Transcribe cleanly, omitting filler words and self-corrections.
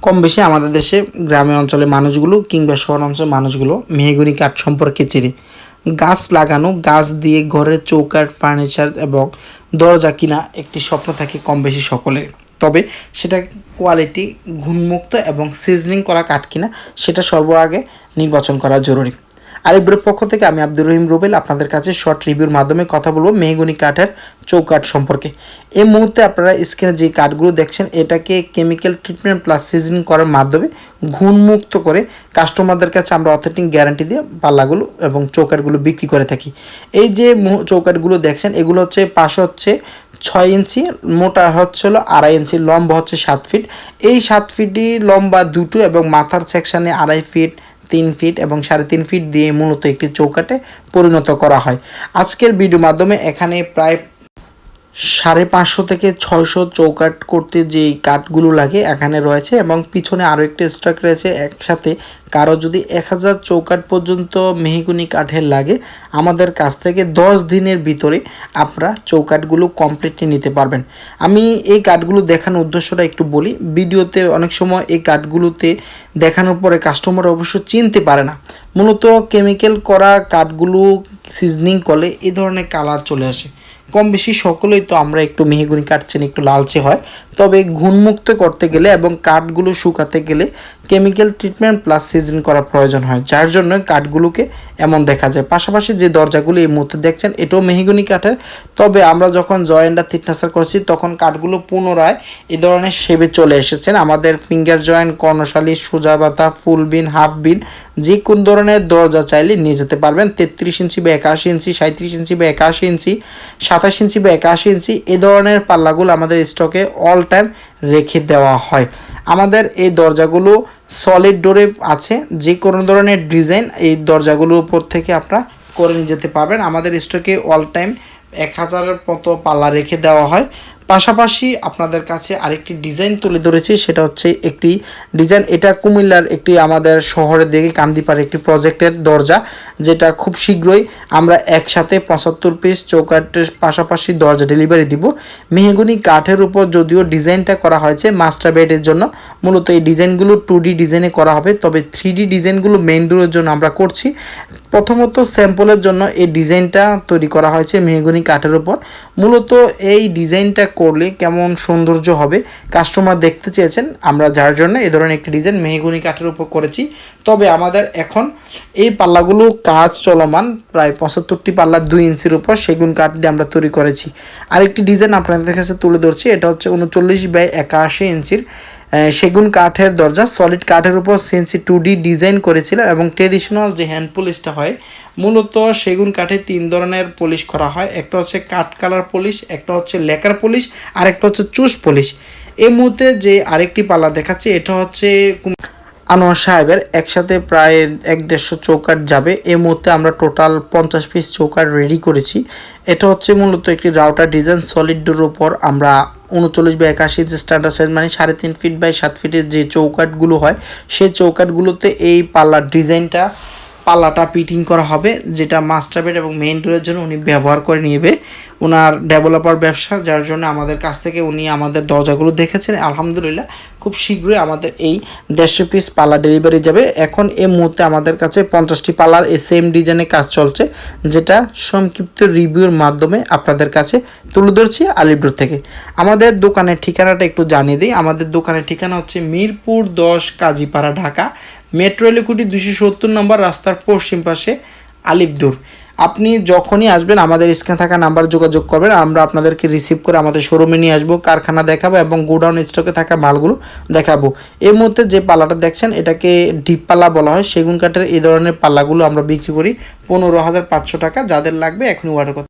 কম বেশি আমাদের দেশে গ্রামের অঞ্চলের মানুষগুলো কিংবা শহর অঞ্চলের মানুষগুলো মেহগনি কাঠ সম্পর্কে চিনে। গাছ লাগানো, গাছ দিয়ে ঘরের চৌকাঠ, ফার্নিচার এবং দরজা কিনা একটি স্বপ্ন থাকে কম বেশি সকলের। তবে সেটা কোয়ালিটি, ঘুণমুক্ত এবং সিজনিং করা কাঠ কিনা সেটা সর্বাগে নির্বাচন করা জরুরি। আলিপুরের পক্ষ থেকে আমি আব্দুর রহিম রুবেল আপনাদের কাছে শর্ট রিভিউর মাধ্যমে কথা বলবো মেহগনি কাঠের চৌকাঠ সম্পর্কে। এই মুহূর্তে আপনারা স্ক্রিনে যে কাঠগুলো দেখছেন এটাকে কেমিক্যাল ট্রিটমেন্ট প্লাস সিজনিং করার মাধ্যমে ঘুণমুক্ত করে কাস্টমারদের কাছে আমরা অথেন্টিক গ্যারান্টি দিয়ে পাল্লাগুলো এবং চৌকাঠগুলো বিক্রি করে থাকি। এই যে চৌকাঠগুলো দেখছেন এগুলো হচ্ছে পাশে হচ্ছে 6 ইঞ্চি, মোটা হচ্ছে হলো 2.5 ইঞ্চি, লম্বা হচ্ছে 7 ফিট। এই 7 ফিটই লম্বা দুটো এবং মাথার সেকশানে 2.5 ফিট, 3 ফিট এবং 3.5 ফিট দিয়ে মূলত একটি চৌকাঠে পরিণত করা হয়। আজকের ভিডিওর মাধ্যমে এখানে প্রায় 550 থেকে 600 চৌকাঠ করতে যেই কাঠগুলো লাগে এখানে রয়েছে এবং পিছনে আরও একটি স্টক রয়েছে। একসাথে কারো যদি 1000 চৌকাঠ পর্যন্ত মেহগনি কাঠের লাগে আমাদের কাছ থেকে 10 দিনের ভিতরে আপনারা চৌকাঠগুলো কমপ্লিটলি নিতে পারবেন। আমি এই কাঠগুলো দেখানোর উদ্দেশ্যটা একটু বলি। ভিডিওতে অনেক সময় এই কাঠগুলোতে দেখানোর পরে কাস্টমার অবশ্য চিনতে পারে না। মূলত কেমিক্যাল করা কাঠগুলো সিজনিং করলে এই ধরনের কালার চলে আসে। কম বেশি সকলেই তো আমরা একটু মেহগনি কাঠ চিনি, একটু লালচে হয়। তবে ঘুণমুক্ত করতে গেলে এবং কাঠগুলো শুকাতে গেলে কেমিক্যাল ট্রিটমেন্ট প্লাস সিজন করা প্রয়োজন হয়, যার জন্য কাঠগুলোকে এমন দেখা যায়। পাশাপাশি যে দরজাগুলো এই মুহূর্তে দেখছেন এটাও মেহগনি কাঠের। তবে আমরা যখন জয়েন্টটা থিকনেসার করছি তখন কাঠগুলো পুনরায় এই ধরনের শেপে চলে এসেছেন। আমাদের ফিঙ্গার জয়েন্ট, কর্ণশালী, সোজা বাতা, ফুল বিন, হাফ বিন যে কোন ধরনের দরজা চাইলে নিয়ে যেতে পারবেন। 33 ইঞ্চি বা 81 ইঞ্চি, 37 ইঞ্চি বা 81 ইঞ্চি, 27 ইঞ্চি বা 81 ইঞ্চি এই ধরনের পাল্লাগুলো আমাদের স্টকে অল টাইম রেখে দেওয়া হয়। আমাদের এই দরজাগুলো সলিড ডোরে আছে, যে কোনো ধরনের ডিজাইন এই দরজাগুলোর উপর থেকে আপনারা করে নিয়ে যেতে পারবেন। আমাদের স্টকে অল টাইম 1000-এর মতো পাল্লা রেখে দেওয়া হয়। পাশাপাশি আপনাদের কাছে আরেকটি ডিজাইন তুলে ধরেছি, সেটা হচ্ছে একটি ডিজাইন, এটা কুমিল্লার একটি আমাদের শহরের দিকে কান্দিপাড়ে একটি প্রজেক্টের দরজা, যেটা খুব শীঘ্রই আমরা একসাথে 75 পিস চৌকাঠের পাশাপাশি দরজা ডেলিভারি দিব। মেহগনি কাঠের উপর যদিও ডিজাইনটা করা হয়েছে মাস্টার বেডের জন্য, মূলত এই ডিজাইনগুলো 2D ডিজাইনে করা হবে। তবে 3D ডিজাইনগুলো মেইন ডোরের জন্য আমরা করছি। প্রথমত স্যাম্পলের জন্য এই ডিজাইনটা তৈরি করা হয়েছে মেহগনি কাঠের উপর। মূলত এই ডিজাইনটা করলে কেমন সৌন্দর্য হবে কাস্টমার দেখতে চেয়েছেন, আমরা যার জন্য এই ধরনের একটি ডিজাইন মেহগনি কাঠের উপর করেছি। তবে আমাদের এখন এই পাল্লাগুলো কাজ চলমান, প্রায় 75টি পাল্লা 2 ইঞ্চির উপর সেগুন কাঠ দিয়ে আমরা তৈরি করেছি। আরেকটি ডিজাইন আপনাদের কাছে তুলে ধরছি, এটা হচ্ছে 39 বাই 81 ইঞ্চির সেগুন কাঠের দরজা, সলিড কাঠের উপর সিএনসি 2D ডিজাইন করেছিল এবং ট্রেডিশনাল যে হ্যান্ড পলিশটা হয় মূলত সেগুন কাঠে 3 ধরনের পলিশ করা হয়। একটা হচ্ছে কাঠ কালার পলিশ, একটা হচ্ছে লেকার পলিশ, আর একটা হচ্ছে চুষ পলিশ। এই মুহূর্তে যে আরেকটি পাল্লা দেখাচ্ছি এটা হচ্ছে আনোয়ার সাহেবের, একসাথে প্রায় 150 চৌকাঠ যাবে। এই মুহূর্তে আমরা টোটাল 50 পিস চৌকাঠ রেডি করেছি। এটা হচ্ছে মূলত একটি রাউটার ডিজাইন, সলিড ডোর উপর আমরা 39 বাই 81 ইঞ্চি স্ট্যান্ডার্ড সাইজ মানে 3.5 ফিট বাই 7 ফিটের যে চৌকাঠগুলো হয় সেই চৌকাঠগুলোতে এই পাল্লাটা পিটিং করা হবে, যেটা মাস্টার বেড এবং মেইন ডোরের জন্য উনি ব্যবহার করে নেবে। ওনার ডেভেলপার ব্যবসা, যার জন্য আমাদের কাছ থেকে উনি আমাদের দরজাগুলো দেখেছেন। আলহামদুলিল্লাহ খুব শীঘ্রই আমাদের এই 150 পিস পাল্লা ডেলিভারি যাবে। এখন এই মুহূর্তে আমাদের কাছে 50টি পাল্লার এই সেম ডিজাইনের কাজ চলছে, যেটা সংক্ষিপ্ত রিভিউর মাধ্যমে আপনাদের কাছে তুলে ধরছি আলিপুর থেকে। আমাদের দোকানের ঠিকানাটা একটু জানিয়ে দিই। আমাদের দোকানের ঠিকানা হচ্ছে মিরপুর 10 কাজীপাড়া, ঢাকা। মেট্রো রেলকুটি 270 নম্বর রাস্তার পশ্চিম পাশে আলিপুর। আপনি যখনই আসবেন আমাদের স্ক্রিনে থাকা নাম্বার যোগাযোগ করবেন, আমরা আপনাদেরকে রিসিভ করে আমাদের শোরুমে নিয়ে আসবো, কারখানা দেখাবো এবং গোডাউন স্টকে থাকা মালগুলো দেখাবো। এই মুহূর্তে যে পাল্লাটা দেখছেন এটাকে ডিপ পাল্লা বলা হয়। সেগুন কাঠের এই ধরনের পাল্লাগুলো আমরা বিক্রি করি 15,500 টাকা। যাদের লাগবে এখনই অর্ডার করতে।